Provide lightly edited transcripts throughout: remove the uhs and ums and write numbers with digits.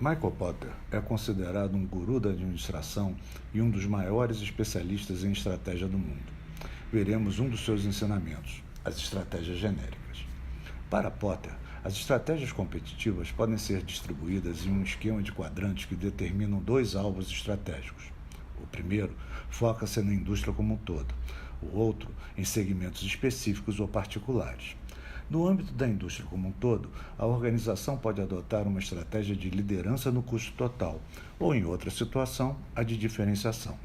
Michael Porter é considerado um guru da administração e um dos maiores especialistas em estratégia do mundo. Veremos um dos seus ensinamentos, as estratégias genéricas. Para Porter, as estratégias competitivas podem ser distribuídas em um esquema de quadrantes que determinam dois alvos estratégicos. O primeiro foca-se na indústria como um todo, o outro em segmentos específicos ou particulares. No âmbito da indústria como um todo, a organização pode adotar uma estratégia de liderança no custo total, ou, em outra situação, a de diferenciação.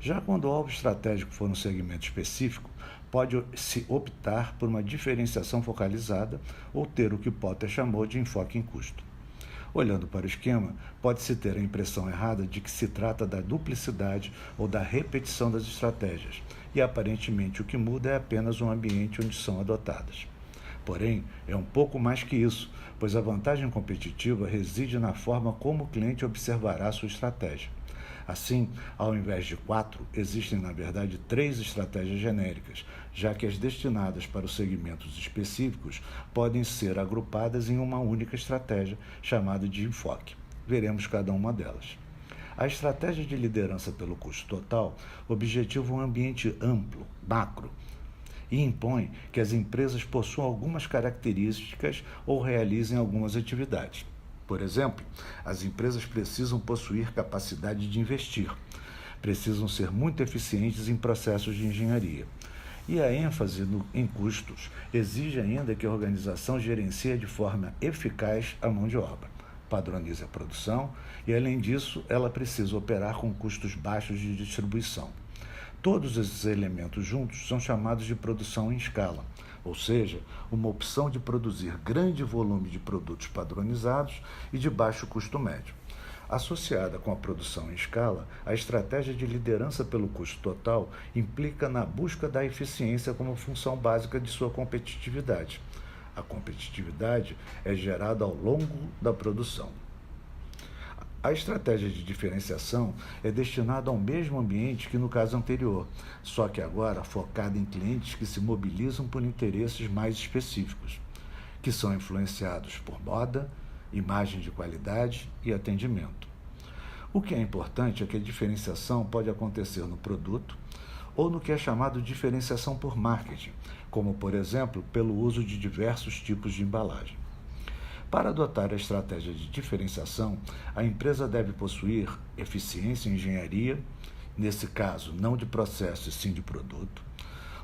Já quando o alvo estratégico for um segmento específico, pode-se optar por uma diferenciação focalizada ou ter o que Porter chamou de enfoque em custo. Olhando para o esquema, pode-se ter a impressão errada de que se trata da duplicidade ou da repetição das estratégias, e aparentemente o que muda é apenas o ambiente onde são adotadas. Porém, é um pouco mais que isso, pois a vantagem competitiva reside na forma como o cliente observará sua estratégia. Assim, ao invés de 4, existem na verdade 3 estratégias genéricas, já que as destinadas para os segmentos específicos podem ser agrupadas em uma única estratégia, chamada de enfoque. Veremos cada uma delas. A estratégia de liderança pelo custo total objetiva um ambiente amplo, macro, e impõe que as empresas possuam algumas características ou realizem algumas atividades. Por exemplo, as empresas precisam possuir capacidade de investir, precisam ser muito eficientes em processos de engenharia. E a ênfase em custos exige ainda que a organização gerencie de forma eficaz a mão de obra, padronize a produção e, além disso, ela precisa operar com custos baixos de distribuição. Todos esses elementos juntos são chamados de produção em escala, ou seja, uma opção de produzir grande volume de produtos padronizados e de baixo custo médio. Associada com a produção em escala, a estratégia de liderança pelo custo total implica na busca da eficiência como função básica de sua competitividade. A competitividade é gerada ao longo da produção. A estratégia de diferenciação é destinada ao mesmo ambiente que no caso anterior, só que agora focada em clientes que se mobilizam por interesses mais específicos, que são influenciados por moda, imagem de qualidade e atendimento. O que é importante é que a diferenciação pode acontecer no produto ou no que é chamado diferenciação por marketing, como, por exemplo, pelo uso de diversos tipos de embalagem. Para adotar a estratégia de diferenciação, a empresa deve possuir eficiência em engenharia, nesse caso não de processo e sim de produto,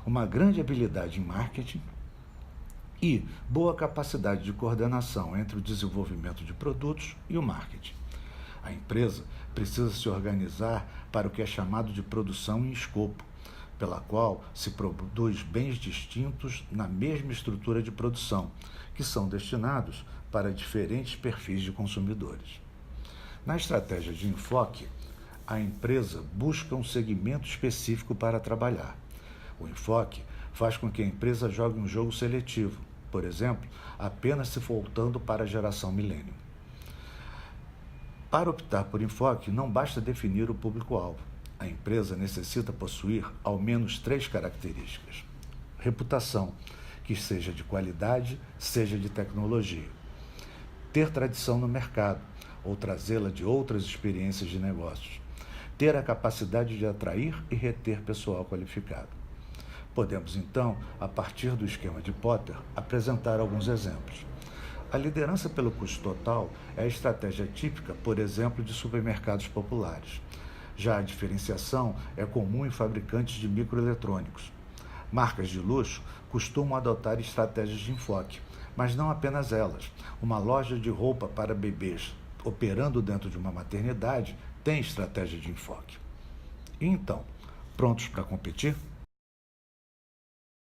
uma grande habilidade em marketing e boa capacidade de coordenação entre o desenvolvimento de produtos e o marketing. A empresa precisa se organizar para o que é chamado de produção em escopo, pela qual se produz bens distintos na mesma estrutura de produção, que são destinados para diferentes perfis de consumidores. Na estratégia de enfoque, a empresa busca um segmento específico para trabalhar. O enfoque faz com que a empresa jogue um jogo seletivo, por exemplo, apenas se voltando para a geração millennium. Para optar por enfoque, não basta definir o público-alvo. A empresa necessita possuir ao menos 3 características. Reputação, que seja de qualidade, seja de tecnologia. Ter tradição no mercado, ou trazê-la de outras experiências de negócios. Ter a capacidade de atrair e reter pessoal qualificado. Podemos, então, a partir do esquema de Porter, apresentar alguns exemplos. A liderança pelo custo total é a estratégia típica, por exemplo, de supermercados populares. Já a diferenciação é comum em fabricantes de microeletrônicos. Marcas de luxo costumam adotar estratégias de enfoque, mas não apenas elas. Uma loja de roupa para bebês operando dentro de uma maternidade tem estratégia de enfoque. E então, prontos para competir?